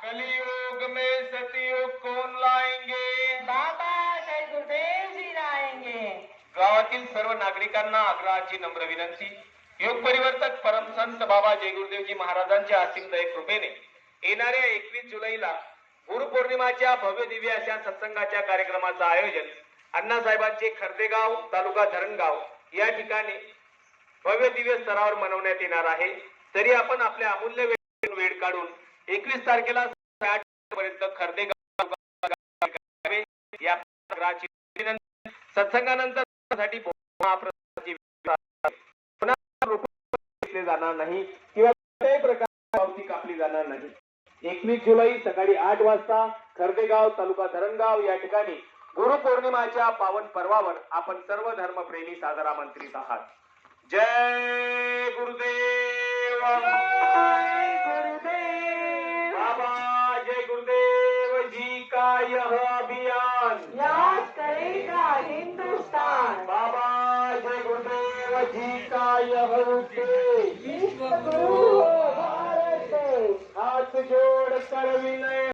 कलयुग में सतयुग कौन लाएंगे? बाबा जय गुरुदेव जी लाएंगे. गावातील सर्व नागरिकांना आग्रहाची नम्र विनंती. योग परिवर्तक परमसंत बाबा जय गुरुदेवजी महाराजांच्या असीम दये कृपेने येणाऱ्या 21 जुलैला गुरुपौर्णिमाच्या भव्य दिव्य अशा सत्संगाच्या कार्यक्रमाचं आयोजन अण्णासाहेबांचे खर्देगाव तालुका धरणगाव या ठिकाणी भव्य दिव्य स्तरावर मनवण्यात येणार आहे. तरी आपण आपल्या अमूल्य वेळ काढून 21 तारखेला पर्यंत खर्देगाव या सत्संगानंतर साठी जाणार नाही किंवा कोणत्याही प्रकारची पावती कापली जाणार नाही. 21 जुलै सकाळी 8 वाजता खर्देगाव तालुका धरणगाव या ठिकाणी गुरुपौर्णिमाच्या पावन पर्वावर आपण सर्व धर्मप्रेमी सादर आमंत्रित आहात. जय गुरुदेव. बाबा जय गुरुदेव जी का यह अभियान याद करेगा हिंदुस्तान. बाबा जय गुरुदेव जी का यह उद्देश विश्व गुरु भारत देश. हाथ जोड़ कर विनय